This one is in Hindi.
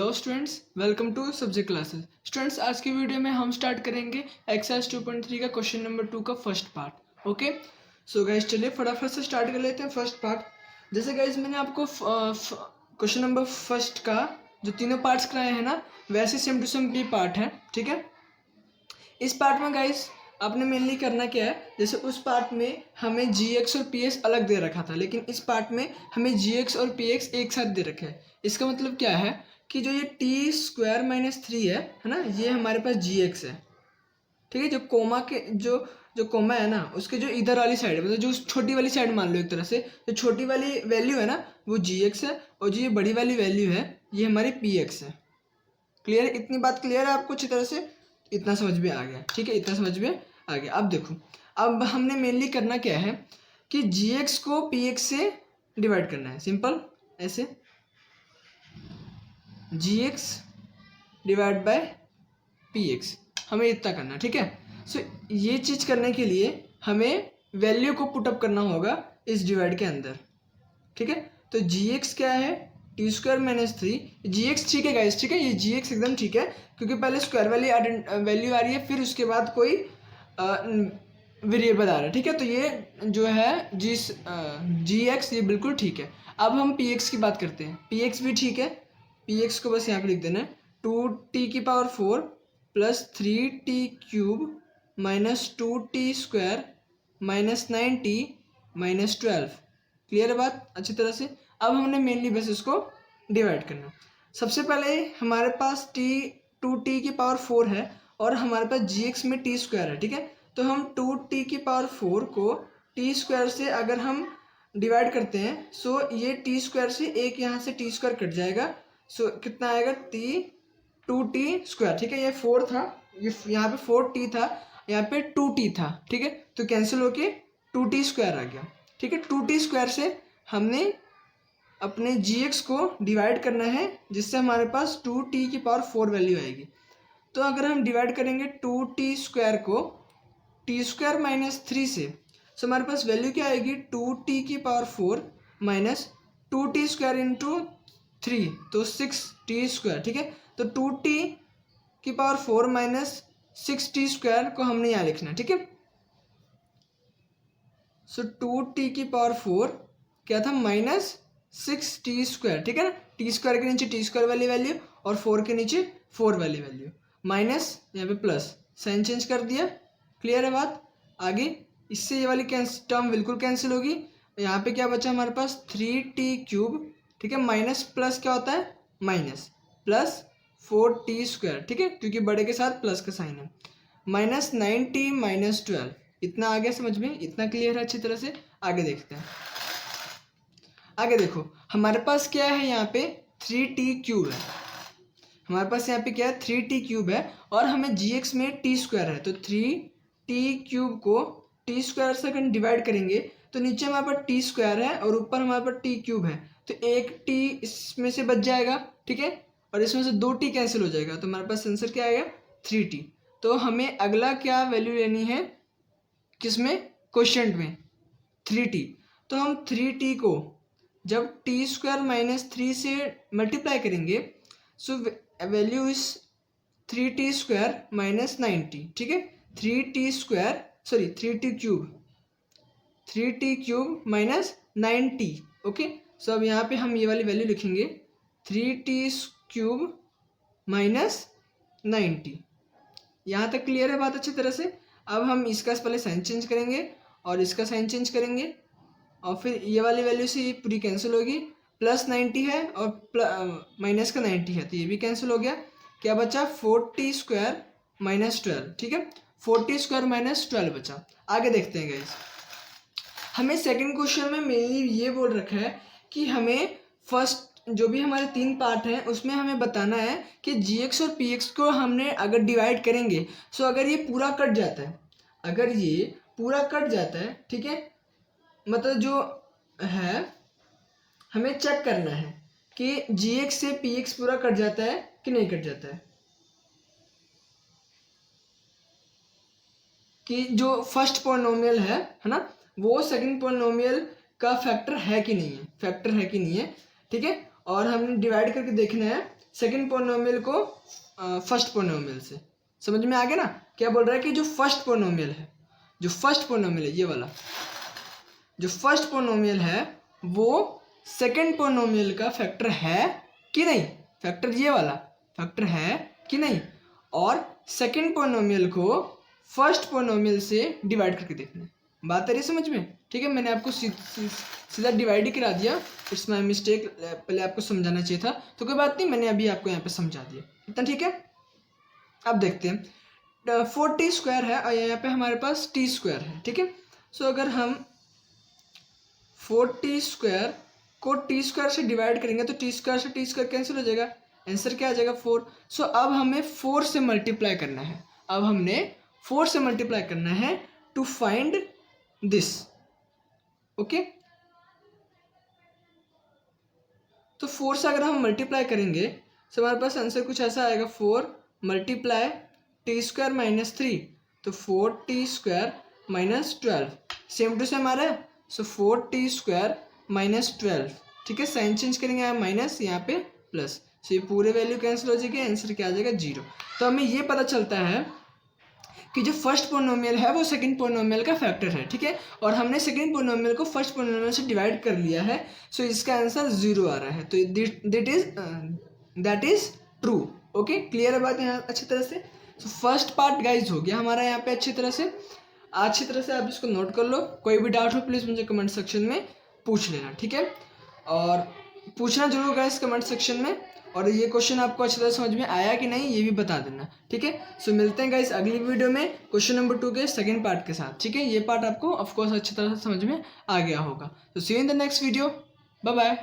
Hello students, welcome to subject classes. Students, आज की वीडियो में हम स्टार्ट करेंगे एक्सरसाइज 2.3 का क्वेश्चन नंबर 2 का first part. Okay, so guys चलिए फटाफट से स्टार्ट कर लेते हैं फर्स्ट पार्ट। जैसे गाइज मैंने आपको क्वेश्चन नंबर फर्स्ट का जो तीनों पार्ट्स कराए हैं ना, वैसे सेम टू सेम भी पार्ट है। ठीक है, इस पार्ट में गाइज आपने मेनली करना क्या है, जैसे उस पार्ट में हमें GX और PX अलग दे रखा था, लेकिन इस पार्ट में हमें GX और PX एक साथ दे रखे हैं। इसका मतलब क्या है कि जो ये t² - 3 है ना, ये हमारे पास GX है। ठीक है, जो कोमा के जो कोमा है ना, उसके जो इधर वाली साइड है, मतलब जो छोटी वाली साइड मान लो एक तरह से, जो छोटी वाली वैल्यू है ना वो GX है, और जो ये बड़ी वाली वैल्यू है ये हमारी PX है। क्लियर है? इतनी बात क्लियर है आपको अच्छी तरह से? इतना समझ में आ गया? ठीक है, इतना समझ में आ गया। अब देखो, अब हमने मेनली करना क्या है कि GX को PX से डिवाइड करना है। सिंपल, ऐसे GX डिवाइड बाय PX, हमें इतना करना है। ठीक है, सो ये चीज़ करने के लिए हमें वैल्यू को पुटअप करना होगा इस डिवाइड के अंदर। ठीक है, तो GX क्या है, t² - 3। GX ठीक है गाइस, ठीक है, ये GX एकदम ठीक है, क्योंकि पहले स्क्वायर वाली वैल्यू आ रही है, फिर उसके बाद कोई वेरिएबल आ रहा है। ठीक है, तो ये जो है GX ये बिल्कुल ठीक है। अब हम PX की बात करते हैं। PX भी ठीक है, PX को बस यहाँ पे लिख देना है 2t⁴ + 3t³ - 2t² - 9t - 12। Clear है बात अच्छी तरह से? अब हमने मेनली बस इसको डिवाइड करना। सबसे पहले हमारे पास 2t⁴ है और हमारे पास GX में t² है। ठीक है, तो हम 2t⁴ को t² से अगर हम डिवाइड करते हैं, सो ये t² से एक यहाँ से t² कट जाएगा, सो कितना आएगा 2t²। ठीक है, ये 4 था, ये यहाँ पे 4t था, यहाँ पे 2t था। ठीक है, तो कैंसिल होके 2t² आ गया। ठीक है, 2t² से हमने अपने GX को डिवाइड करना है, जिससे हमारे पास 2t⁴ वैल्यू आएगी। तो अगर हम डिवाइड करेंगे 2t² को t² - 3 से, तो हमारे पास वैल्यू क्या आएगी 2t⁴ - 2t² × 3, तो 6t²। ठीक है, तो 2t⁴ - 6t² को हमने यहाँ लिखना है। ठीक है, सो 2t⁴ क्या था -6t²। ठीक है ना, t² के नीचे t² वाली वैल्यू और 4 के नीचे 4 वाली वैल्यू, माइनस यहाँ पे प्लस, साइन चेंज कर दिया। क्लियर है बात? आगे इससे ये वाली टर्म बिल्कुल कैंसिल होगी। यहाँ पे क्या बचा हमारे पास 3t³। ठीक है, माइनस प्लस क्या होता है माइनस, प्लस 4t²। ठीक है, क्योंकि बड़े के साथ प्लस का साइन है, -9t - 12। इतना आ गया समझ में? इतना क्लियर है अच्छी तरह से? आगे देखते हैं। आगे देखो, हमारे पास क्या है, यहाँ पे 3t³ है। हमारे पास यहाँ पे क्या है 3t³ है, और हमें GX में t² है, तो 3t³ को t² से अगर डिवाइड करेंगे तो नीचे हमारे पास t² है और ऊपर हमारे पास t³ है, तो एक t इसमें से बच जाएगा। ठीक है, और इसमें से 2t कैंसिल हो जाएगा, तो हमारे पास आंसर क्या आएगा 3t। तो हमें अगला क्या वैल्यू लेनी है, किसमें, क्वेश्चन में 3t। तो हम 3t को जब t² - 3 से मल्टीप्लाई करेंगे, so value is 3t² - 9t। ठीक है, 3t³ - 9t। ओके, सो अब यहाँ पे हम ये वाली वैल्यू लिखेंगे 3t³ - 9t। यहाँ तक क्लियर है बात अच्छी तरह से? अब हम इसका पहले साइन चेंज करेंगे और इसका साइन चेंज करेंगे, और फिर ये वाली वैल्यू से ये पूरी कैंसिल होगी। +90 है और माइनस का 90 है, तो ये भी कैंसिल हो गया। क्या बचा 4t² - 12। ठीक है, 4t² - 12 बचा। आगे देखते हैं गाइस, हमें सेकंड क्वेश्चन में मेनली ये बोल रखा है कि हमें फर्स्ट जो भी हमारे 3 पार्ट हैं उसमें हमें बताना है कि GX और PX को हमने अगर डिवाइड करेंगे, सो अगर ये पूरा कट जाता है, अगर ये पूरा कट जाता है, ठीक है, मतलब जो है हमें चेक करना है कि GX से PX पूरा कट जाता है कि नहीं कट जाता है, कि जो फर्स्ट पॉलिनोमियल है ना, वो सेकंड पॉलिनोमियल का फैक्टर है कि नहीं है, फैक्टर है कि नहीं है। ठीक है, और हमने डिवाइड करके देखना है सेकंड पोलिनोमियल को फर्स्ट पोलिनोमियल से। समझ में आ गया ना? क्या बोल रहा है कि जो फर्स्ट पोलिनोमियल है, जो फर्स्ट पोलिनोमियल है, ये वाला जो फर्स्ट पोलिनोमियल है वो सेकंड पोलिनोमियल का फैक्टर है कि नहीं, फैक्टर ये वाला फैक्टर है कि नहीं, और सेकंड पोलिनोमियल को फर्स्ट पोलिनोमियल से डिवाइड करके देखना है। बात आ रही है समझ में? ठीक है, मैंने आपको सीधा डिवाइड ही करा दिया, इट्स माय मिस्टेक, पहले आपको समझाना चाहिए था, तो कोई बात नहीं, मैंने अभी आपको यहाँ पे समझा दिया। इतना ठीक है? अब देखते हैं 4t स्क्वायर है और यहाँ पे हमारे पास t स्क्वायर है। ठीक है, सो अगर हम 4t स्क्वायर को t स्क्वायर से डिवाइड करेंगे तो t स्क्वायर से t स्क्वायर कैंसिल हो जाएगा, आंसर क्या आ जाएगा 4। सो अब हमें 4 से मल्टीप्लाई करना है, अब हमने 4 से मल्टीप्लाई करना है टू फाइंड दिस। ओके, तो 4 से अगर हम मल्टीप्लाई करेंगे तो हमारे पास आंसर कुछ ऐसा आएगा, 4 मल्टीप्लाई टी स्क्वायर माइनस 3, तो 4t square minus 12, same to same आ रहा है। सो 4t स्क्वायर माइनस 12, ठीक है, साइन चेंज करेंगे, यहाँ माइनस यहाँ पे प्लस, सो ये पूरे वैल्यू कैंसिल हो जाएगी, आंसर क्या आ जाएगा 0। तो हमें ये पता चलता है कि जो फर्स्ट पोलिनोमियल है वो सेकंड पोलिनोमियल का फैक्टर है। ठीक है, और हमने सेकंड पोलिनोमियल को फर्स्ट पोलिनोमियल से डिवाइड कर लिया है, सो इसका आंसर 0 आ रहा है, तो that is true. Okay, clear है बात यहाँ अच्छी तरह से? सो फर्स्ट पार्ट गाइज हो गया हमारा यहाँ पे अच्छी तरह से आप इसको नोट कर लो। कोई भी डाउट हो प्लीज़ मुझे कमेंट सेक्शन में पूछ लेना। ठीक है, और पूछना जरूर गाइज कमेंट सेक्शन में, और ये क्वेश्चन आपको अच्छी तरह समझ में आया कि नहीं ये भी बता देना। ठीक है, सो मिलते हैं गाइस अगली वीडियो में क्वेश्चन नंबर 2 के सेकंड पार्ट के साथ। ठीक है, ये पार्ट आपको ऑफ कोर्स अच्छी तरह से समझ में आ गया होगा। तो see you in the next video, bye bye.